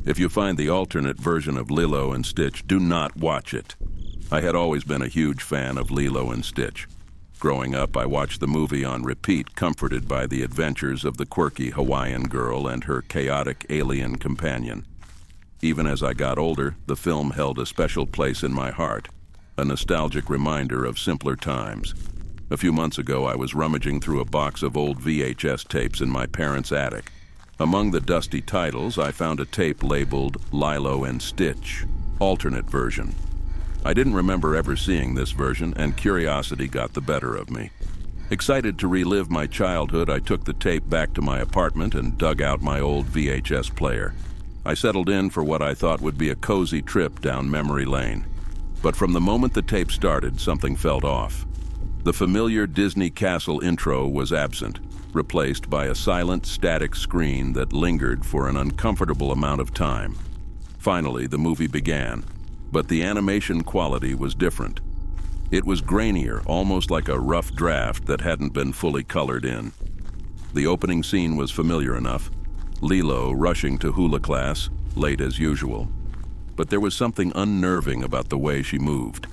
If you find the alternate version of Lilo and Stitch, do not watch it. I had always been a huge fan of Lilo and Stitch. Growing up, I watched the movie on repeat, comforted by the adventures of the quirky Hawaiian girl and her chaotic alien companion. Even as I got older, the film held a special place in my heart, a nostalgic reminder of simpler times. A few months ago, I was rummaging through a box of old VHS tapes in my parents' attic. Among the dusty titles, I found a tape labeled Lilo and Stitch, alternate version. I didn't remember ever seeing this version, and curiosity got the better of me. Excited to relive my childhood, I took the tape back to my apartment and dug out my old VHS player. I settled in for what I thought would be a cozy trip down memory lane. But from the moment the tape started, something felt off. The familiar Disney Castle intro was absent, replaced by a silent, static screen that lingered for an uncomfortable amount of time. Finally, the movie began, but the animation quality was different. It was grainier, almost like a rough draft that hadn't been fully colored in. The opening scene was familiar enough, Lilo rushing to hula class, late as usual. But there was something unnerving about the way she moved.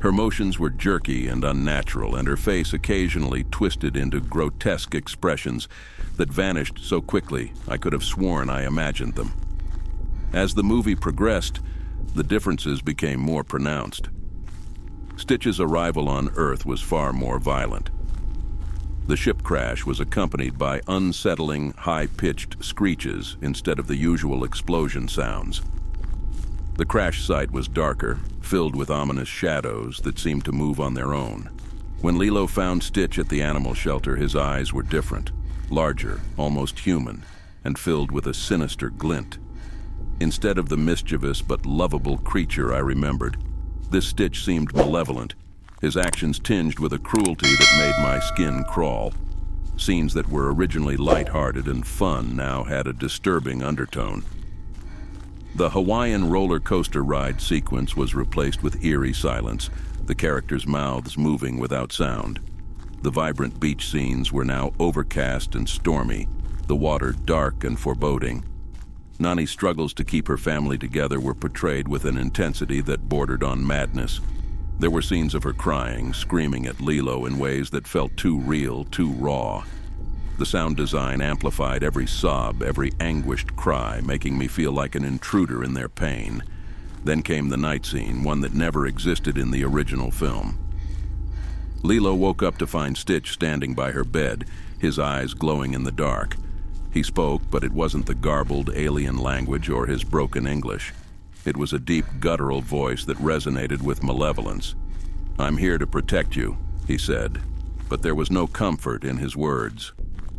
Her motions were jerky and unnatural, and her face occasionally twisted into grotesque expressions that vanished so quickly I could have sworn I imagined them. As the movie progressed, the differences became more pronounced. Stitch's arrival on Earth was far more violent. The ship crash was accompanied by unsettling, high-pitched screeches instead of the usual explosion sounds. The crash site was darker, filled with ominous shadows that seemed to move on their own. When Lilo found Stitch at the animal shelter, his eyes were different, larger, almost human, and filled with a sinister glint. Instead of the mischievous but lovable creature I remembered, this Stitch seemed malevolent, his actions tinged with a cruelty that made my skin crawl. Scenes that were originally lighthearted and fun now had a disturbing undertone. The Hawaiian roller coaster ride sequence was replaced with eerie silence, the characters' mouths moving without sound. The vibrant beach scenes were now overcast and stormy, the water dark and foreboding. Nani's struggles to keep her family together were portrayed with an intensity that bordered on madness. There were scenes of her crying, screaming at Lilo in ways that felt too real, too raw. The sound design amplified every sob, every anguished cry, making me feel like an intruder in their pain. Then came the night scene, one that never existed in the original film. Lilo woke up to find Stitch standing by her bed, his eyes glowing in the dark. He spoke, but it wasn't the garbled alien language or his broken English. It was a deep, guttural voice that resonated with malevolence. "I'm here to protect you," he said, but there was no comfort in his words,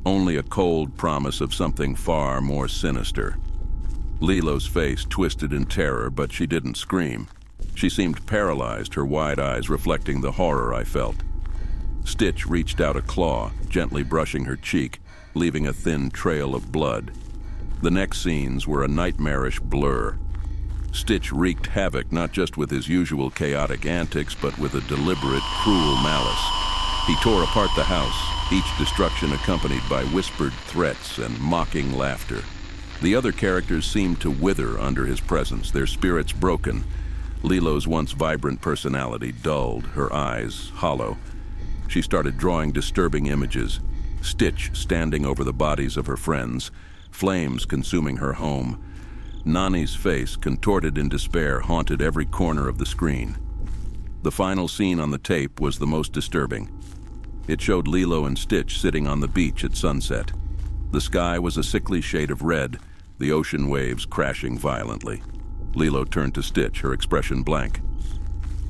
only a cold promise of something far more sinister. Lilo's face twisted in terror, but she didn't scream. She seemed paralyzed, her wide eyes reflecting the horror I felt. Stitch reached out a claw, gently brushing her cheek, leaving a thin trail of blood. The next scenes were a nightmarish blur. Stitch wreaked havoc not just with his usual chaotic antics, but with a deliberate, cruel malice. He tore apart the house, each destruction accompanied by whispered threats and mocking laughter. The other characters seemed to wither under his presence, their spirits broken. Lilo's once vibrant personality dulled, her eyes hollow. She started drawing disturbing images. Stitch standing over the bodies of her friends, flames consuming her home. Nani's face, contorted in despair, haunted every corner of the screen. The final scene on the tape was the most disturbing. It showed Lilo and Stitch sitting on the beach at sunset. The sky was a sickly shade of red, the ocean waves crashing violently. Lilo turned to Stitch, her expression blank.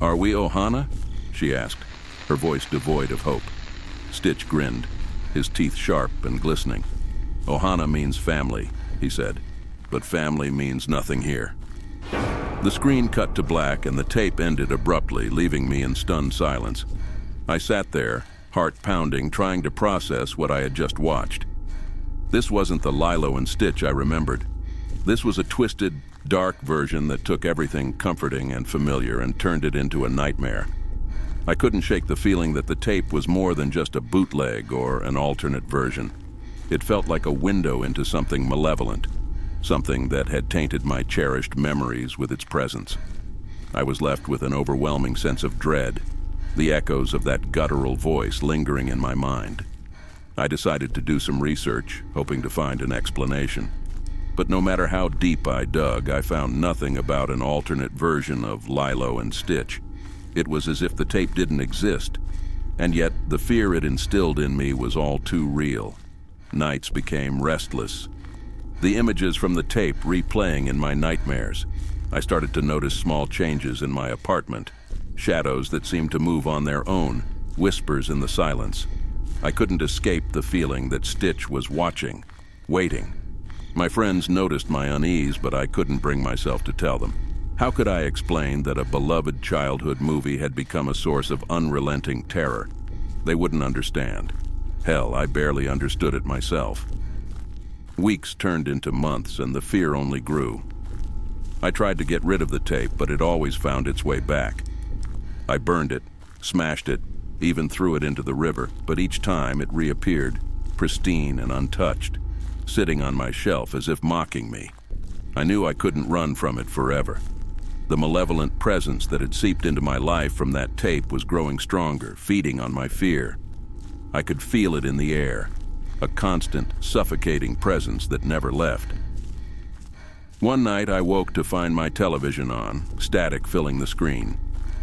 "Are we Ohana?" she asked, her voice devoid of hope. Stitch grinned, his teeth sharp and glistening. "Ohana means family," he said, "but family means nothing here." The screen cut to black and the tape ended abruptly, leaving me in stunned silence. I sat there, heart pounding, trying to process what I had just watched. This wasn't the Lilo and Stitch I remembered. This was a twisted, dark version that took everything comforting and familiar and turned it into a nightmare. I couldn't shake the feeling that the tape was more than just a bootleg or an alternate version. It felt like a window into something malevolent, something that had tainted my cherished memories with its presence. I was left with an overwhelming sense of dread, the echoes of that guttural voice lingering in my mind. I decided to do some research, hoping to find an explanation. But no matter how deep I dug, I found nothing about an alternate version of Lilo and Stitch. It was as if the tape didn't exist, and yet the fear it instilled in me was all too real. Nights became restless, the images from the tape replaying in my nightmares. I started to notice small changes in my apartment, shadows that seemed to move on their own, whispers in the silence. I couldn't escape the feeling that Stitch was watching, waiting. My friends noticed my unease, but I couldn't bring myself to tell them. How could I explain that a beloved childhood movie had become a source of unrelenting terror? They wouldn't understand. Hell, I barely understood it myself. Weeks turned into months, and the fear only grew. I tried to get rid of the tape, but it always found its way back. I burned it, smashed it, even threw it into the river, but each time it reappeared, pristine and untouched, sitting on my shelf as if mocking me. I knew I couldn't run from it forever. The malevolent presence that had seeped into my life from that tape was growing stronger, feeding on my fear. I could feel it in the air, a constant, suffocating presence that never left. One night I woke to find my television on, static filling the screen.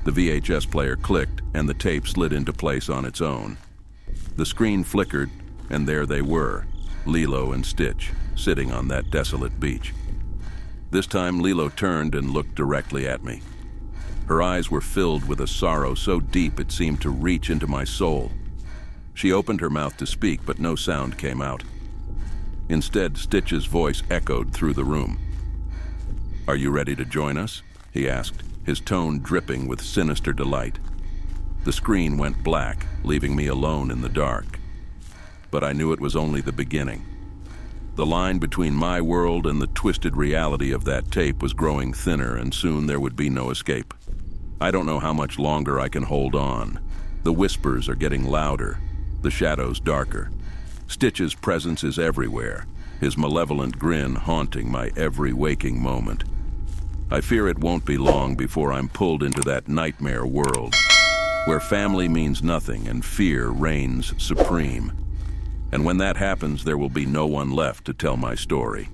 The VHS player clicked, and the tape slid into place on its own. The screen flickered, and there they were, Lilo and Stitch, sitting on that desolate beach. This time Lilo turned and looked directly at me. Her eyes were filled with a sorrow so deep it seemed to reach into my soul. She opened her mouth to speak, but no sound came out. Instead, Stitch's voice echoed through the room. "Are you ready to join us?" he asked, his tone dripping with sinister delight. The screen went black, leaving me alone in the dark. But I knew it was only the beginning. The line between my world and the twisted reality of that tape was growing thinner, and soon there would be no escape. I don't know how much longer I can hold on. The whispers are getting louder, the shadows darker. Stitch's presence is everywhere, his malevolent grin haunting my every waking moment. I fear it won't be long before I'm pulled into that nightmare world, where family means nothing and fear reigns supreme. And when that happens, there will be no one left to tell my story.